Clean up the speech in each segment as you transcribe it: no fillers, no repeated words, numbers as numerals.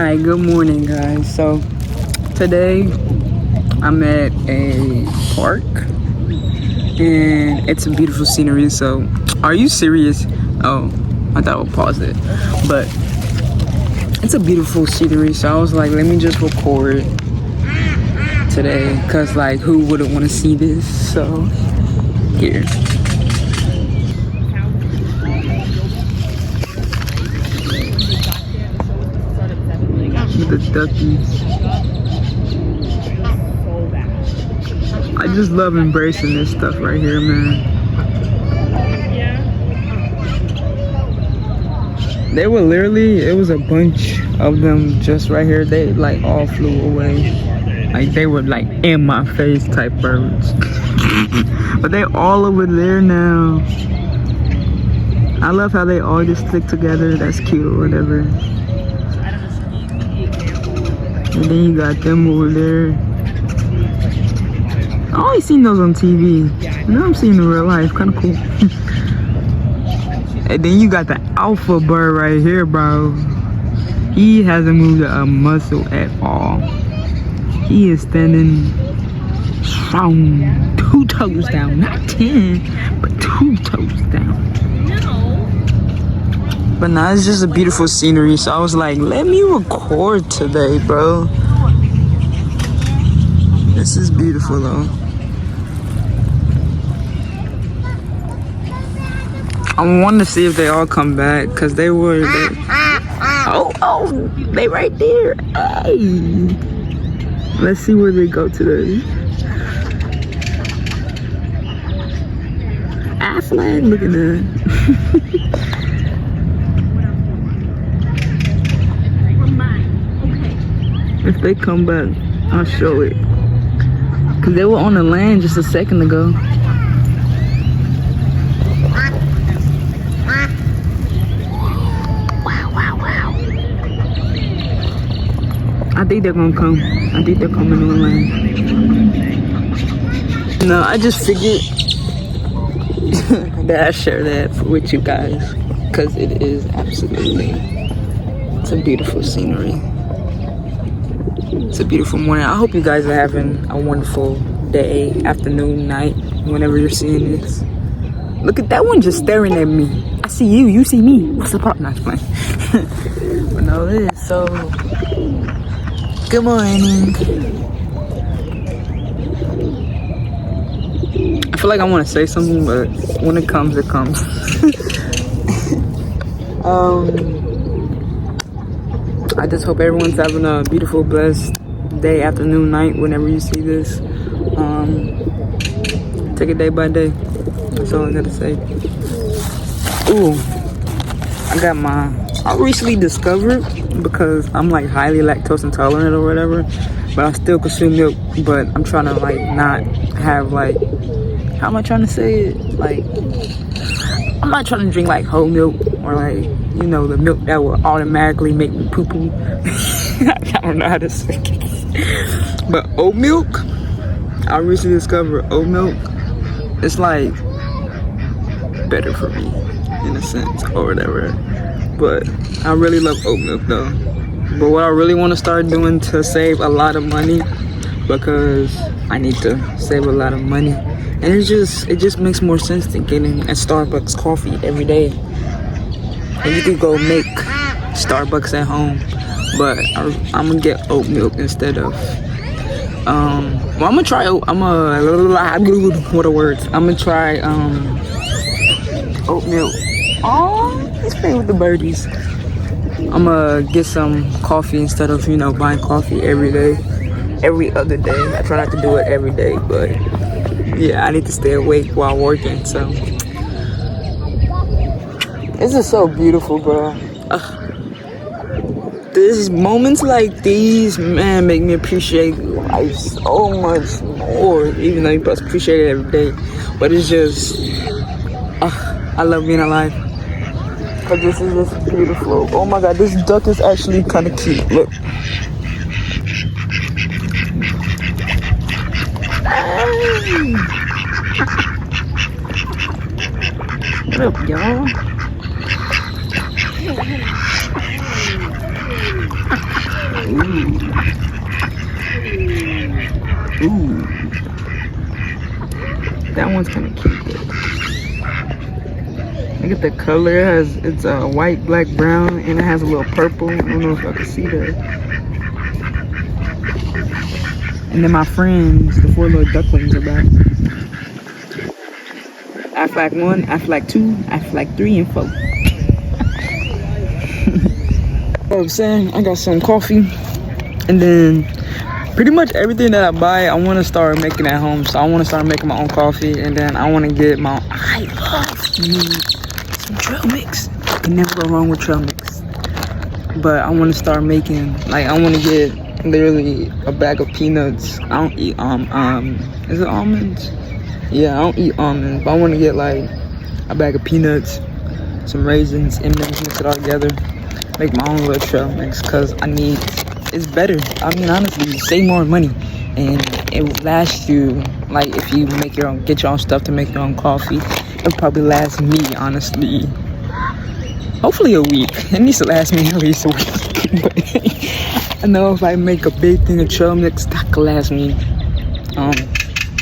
Alright, good morning guys. So today I'm at a park and it's a beautiful scenery. So are you serious? Oh, I thought I would pause it. But it's a beautiful scenery, so I was like, let me just record today, cause like who wouldn't want to see this? So here. The duckies. I just love embracing this stuff right here, man. They were literally, it was a bunch of them just right here. They like all flew away. Like they were like in my face type birds. But they all over there now. I love how they all just stick together. That's cute or whatever. And then you got them over there. I always seen those on TV. Now I'm seeing in real life. Kind of cool. And then you got the alpha bird right here, bro. He hasn't moved a muscle at all. He is standing strong. 2 toes down. Not 10, but 2 toes down. But now it's just a beautiful scenery, so I was like, let me record today, bro. This is beautiful though. I want to see if they all come back, cause they were. Oh, they right there. Hey, let's see where they go today. Affleck, look at that. If they come back, I'll show it. Cause they were on the land just a second ago. Wow. I think they're gonna come. I think they're coming on the land. No, I just figured that I share that with you guys. Cause it is absolutely, it's a beautiful scenery. It's a beautiful morning. I hope you guys are having a wonderful day, afternoon, night, whenever you're seeing this. Look at that one just staring at me. I see you, you see me. What's the problem? Not playing. But no, it is so. Good morning. I feel like I want to say something, but when it comes, it comes. I just hope everyone's having a beautiful, blessed day, afternoon, night, whenever you see this. Take it day by day. That's all I gotta say. Ooh, I recently discovered, because I'm like highly lactose intolerant or whatever, but I still consume milk, but I'm trying to like not have like, how am I trying to say it? Like, I'm not trying to drink like whole milk or like, you know, the milk that will automatically make me poo-poo. I don't know how to say it. But oat milk, I recently discovered oat milk. It's like better for me in a sense or whatever. But I really love oat milk though. But what I really want to start doing to save a lot of money, because I need to save a lot of money. And it just makes more sense than getting a Starbucks coffee every day. And you could go make Starbucks at home, but I'm gonna get oat milk instead of. Well, I'm gonna try. What are words? I'm gonna try oat milk. Oh, he's playing with the birdies. I'm gonna get some coffee instead of, you know, buying coffee every day, every other day. I try not to do it every day, but yeah, I need to stay awake while working. So this is so beautiful, bro. These moments like these, man, make me appreciate life so much more. Even though you must appreciate it every day, but it's just, I love being alive. Cause this is just beautiful. Oh my God, this duck is actually kind of cute. Look. What up, y'all? Ooh. That one's kind of cute. Look at the color. It's white, black, brown, and it has a little purple. I don't know if y'all can see that. And then my friends, the 4 little ducklings are back. Aflac 1, Aflac 2, Aflac 3, and 4. What I'm saying, I got some coffee, and then pretty much everything that I buy, I want to start making at home. So I want to start making my own coffee, and then I want to get my. I love me some trail mix. You can never go wrong with trail mix. But I want to start making, like, I want to get literally a bag of peanuts. I don't eat is it almonds? Yeah, I don't eat almonds, but I want to get like a bag of peanuts, some raisins, M&Ms, mix it all together, make my own little trail mix, because it's better. I mean, honestly, you save more money, and it will last you, like, if you get your own stuff to make your own coffee, it'll probably last me, honestly, hopefully a week. It needs to last me at least a week. But I know if I make a big thing of trail mix, that could last me,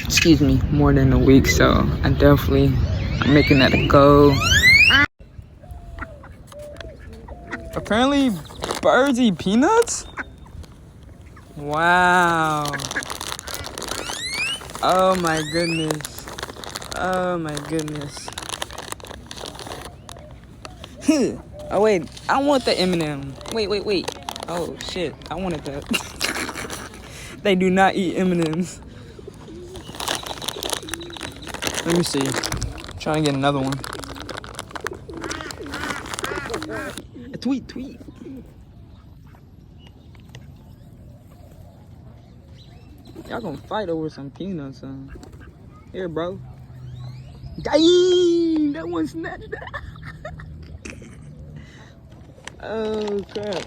excuse me, more than a week. So I'm making that a go. Apparently birds eat peanuts? Wow. Oh my goodness. Oh my goodness. Oh wait, I want the M&M. Wait. Oh shit, I wanted that. They do not eat M&Ms. Let me see. I'm trying to get another one. A tweet. Y'all gonna fight over some peanuts, huh? Here, bro. Dang! That one snatched that. Oh, crap.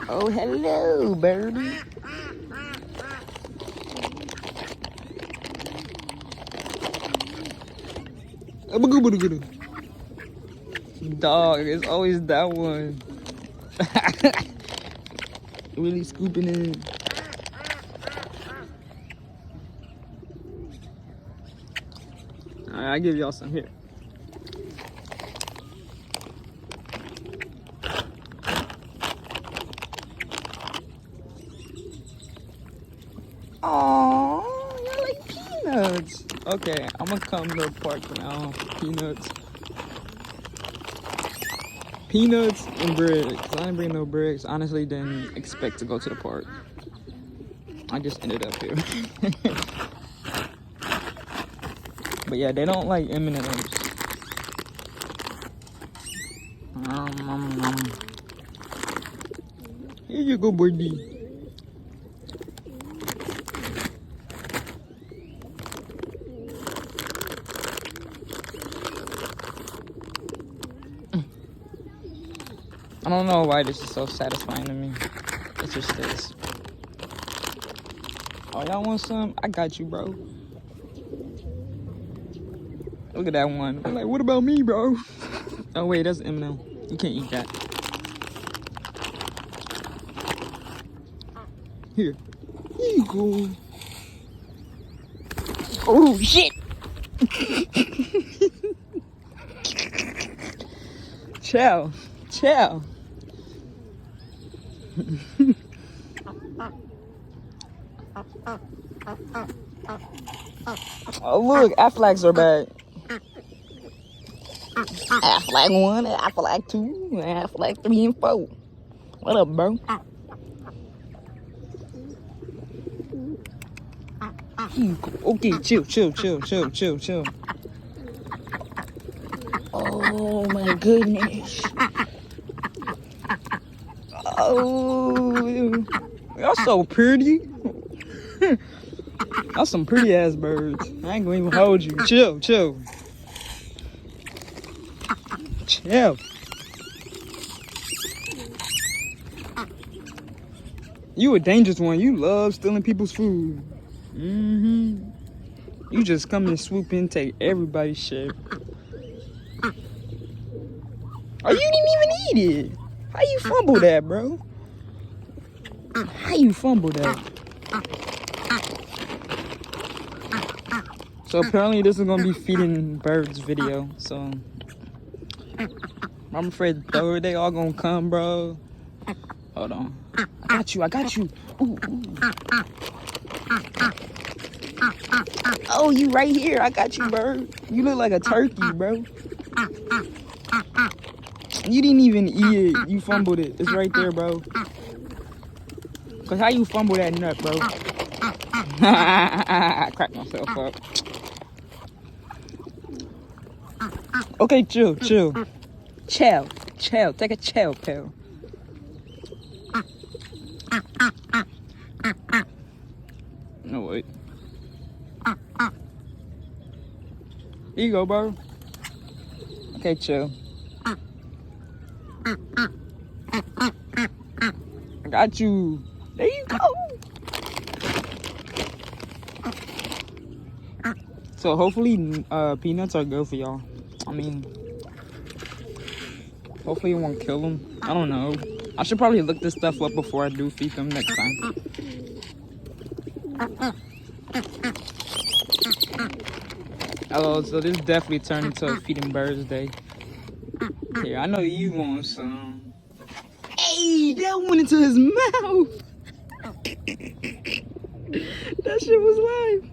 Oh, hello, birdie. Dog, it's always that one. Really scooping in. Alright, I'll give y'all some here. Aww, y'all like peanuts. Okay, I'm gonna come to the park now. Peanuts. Peanuts and bricks. I didn't bring no bricks. Honestly, didn't expect to go to the park. I just ended up here. But yeah, they don't like M&Ms. Here you go, birdie. I don't know why this is so satisfying to me. It just is. Oh, y'all want some? I got you, bro. Look at that one. I'm like, what about me, bro? Oh, wait, that's M&M. You can't eat that. Here. Here you go. Oh, shit. Chill. Oh, look, Aflacs are back. Aflac 1, Aflac 2, Aflac 3 and 4. What up, bro? Okay, chill. Oh my goodness. Oh, y'all so pretty. Y'all some pretty ass birds. I ain't gonna even hold you. Chill. You a dangerous one. You love stealing people's food. You just come and swoop in, take everybody's shit. Oh, you didn't even eat it. How you fumble that, bro? How you fumble that? So apparently this is gonna be feeding birds video. So I'm afraid the third they all gonna come, bro. Hold on. I got you. Ooh, ooh. Oh, you right here. I got you, bird. You look like a turkey, bro. You didn't even eat it. You fumbled it. It's right there, bro. Cause how you fumble that nut, bro? I cracked myself up. Okay, chill. Chill. Take a chill pill. No, wait. Here you go, bro. Okay, chill. I got you. There you go. So hopefully peanuts are good for y'all. I mean, hopefully it won't kill them. I don't know. I should probably look this stuff up before I do feed them next time. Oh, so this definitely turned into a feeding birds day. Here, I know you want some. Hey, that went into his mouth. That shit was live.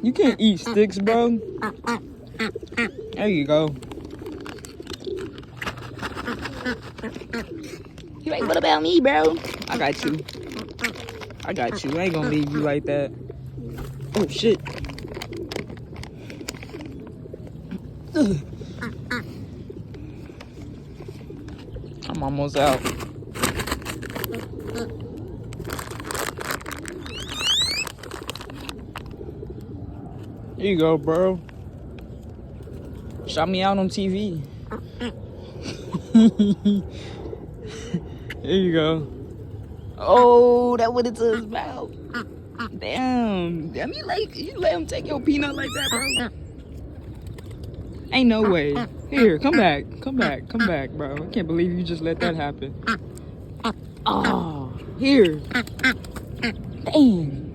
You can't eat sticks, bro. There you go. You like, what about me, bro? I got you. I ain't gonna leave you like that. Oh, shit. Ugh. I'm almost out. Here you go, bro. Shout me out on TV. Here you go. Oh, that went into his mouth. Damn, you let him take your peanut like that, bro? Ain't no way. Here, come back, bro. I can't believe you just let that happen. Oh, here. Damn.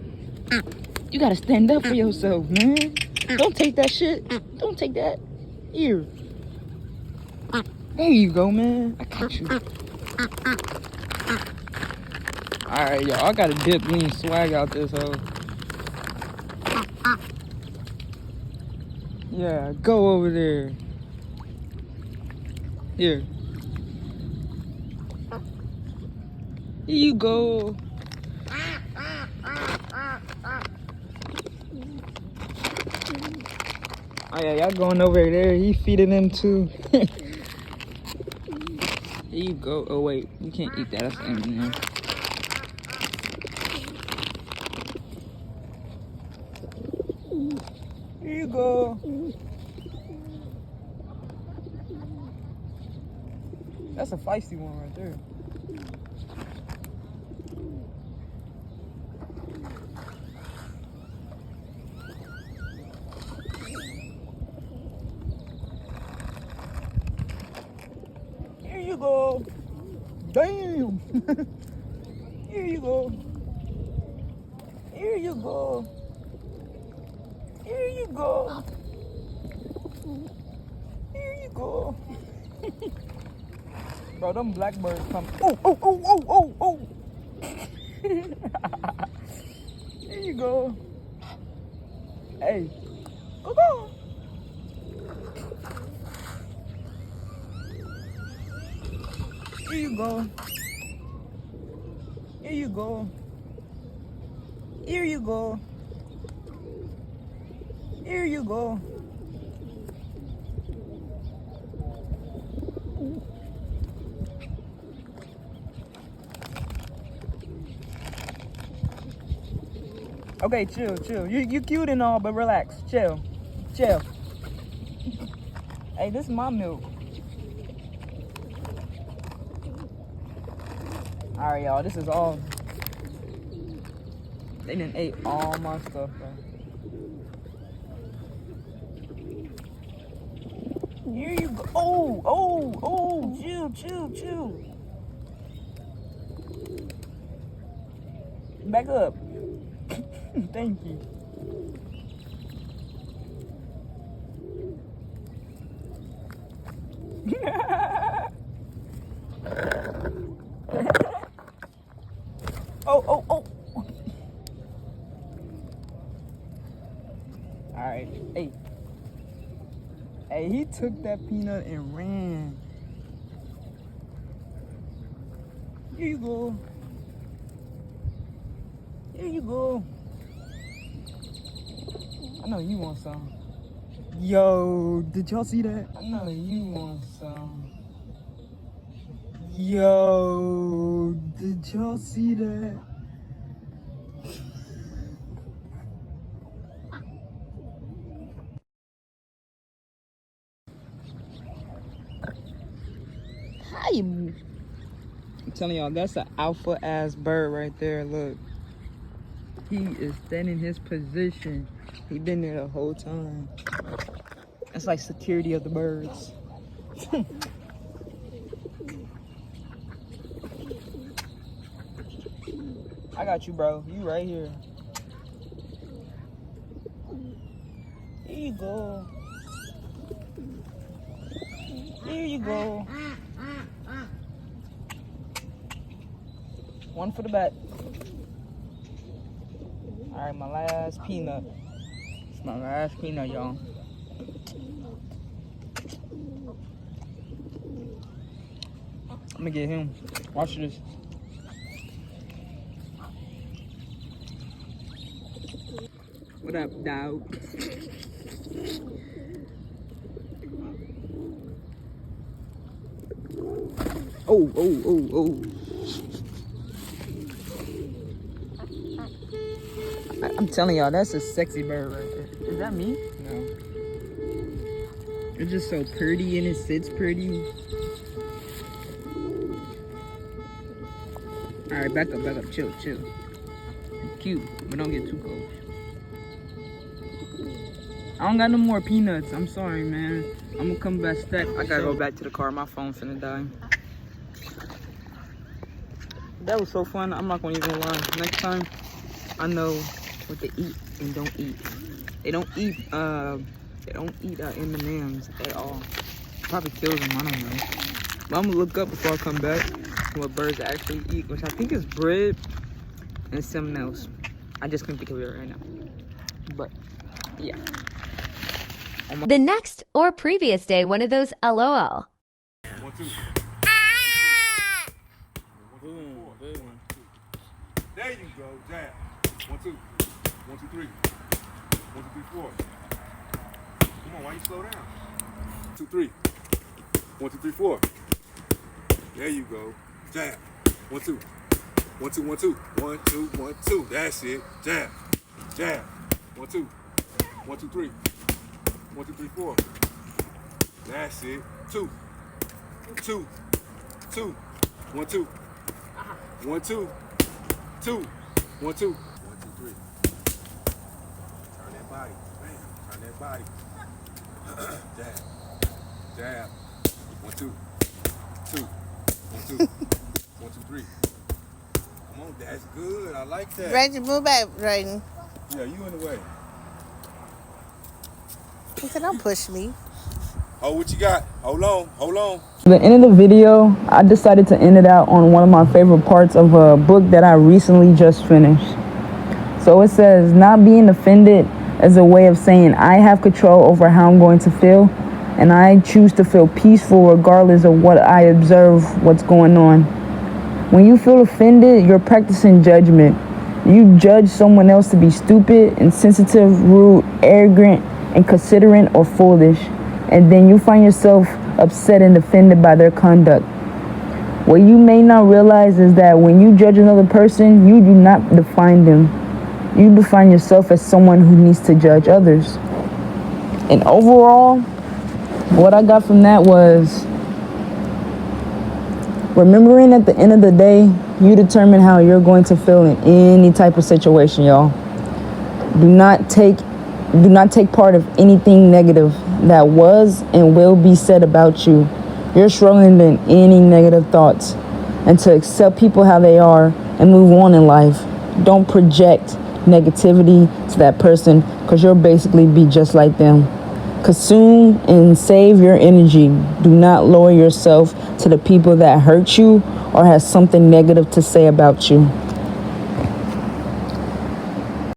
You gotta stand up for yourself, man. Don't take that shit. Don't take that. Here. There you go, man. I got you. Alright, y'all. I gotta dip me and swag out this hoe. Yeah, go over there. Here. Here you go. Oh yeah, y'all going over there. He feeding them too. Here you go. Oh wait, you can't eat that. That's M&M. Here you go. That's a feisty one right there. Here you go. Damn. Here you go. Here you go. Here you go. Here you go. Bro, them blackbirds come. Oh. Here you go. Hey. Go. Here you go. Here you go. Here you go. Here you go. Okay, chill. You cute and all, but relax. Chill. Hey, this is my milk. Alright, y'all, this is all. They done ate all my stuff, bro. Here you go. Oh, chill. Back up. Thank you. Oh. Alright, hey, he took that peanut and ran. Here you go. I know you want some. Yo, did y'all see that? I know you want some. Yo, did y'all see that? I'm telling y'all, that's an alpha ass bird right there. Look, he is standing his position. He been there the whole time. That's like security of the birds. I got you, bro. You right here. Here you go. One for the back. Alright, my last peanut. It's my last peanut, y'all. I'm gonna get him. Watch this. What up, dog? Oh. I'm telling y'all, that's a sexy bird right there. Is that me? No. It's just so pretty and it sits pretty. Alright, back up, chill. Cute, but don't get too close. I don't got no more peanuts. I'm sorry, man. I'm gonna come back stack. I gotta go back to the car. My phone's finna die. That was so fun. I'm not gonna even lie. Next time, I know what they eat and don't eat. They don't eat M&Ms at all. Probably kills them. I don't know. But I'm gonna look up before I come back what birds actually eat, which I think is bread and something else. I just can't think of it right now. But yeah. The next or previous day, one of those LOL. 1, 2. Boom. There you go, jab. 1, 2. 1, 2, 3. 1, 2, 3, 4. Come on, why you slow down? 2, 3. 1, 2, 3, 4. There you go. Jab. 1, 2. 1, 2, 1, 2. 1, 2, 1, 2. That's it. Jab. 1, 2. 1, 2, 3. 1, 2, 3, 4. That's it. 2. 2. 2. 1, 2. 1, 2. 2. 1, 2. 1, 2, 3. Turn that body. Bam. Turn that body. Jab. 1, 2. 2. 1, 2. 1, 2, 3. Come on, that's good. I like that. Reggie, move back, Raiden. Yeah, you in the way. He said, don't push me. Oh, what you got? Hold on. The end of the video, I decided to end it out on one of my favorite parts of a book that I recently just finished. So it says, not being offended is a way of saying I have control over how I'm going to feel, and I choose to feel peaceful regardless of what I observe what's going on. When you feel offended, you're practicing judgment. You judge someone else to be stupid, insensitive, rude, arrogant, inconsiderate, or foolish. And then you find yourself upset and offended by their conduct. What you may not realize is that when you judge another person, you do not define them. You define yourself as someone who needs to judge others. And overall, what I got from that was Remembering at the end of the day, you determine how you're going to feel in any type of situation, y'all. Do not take part of anything negative that was and will be said about you. You're stronger than any negative thoughts. And to accept people how they are and move on in life. Don't project negativity to that person, because you'll basically be just like them. Consume and save your energy. Do not lower yourself to the people that hurt you or has something negative to say about you.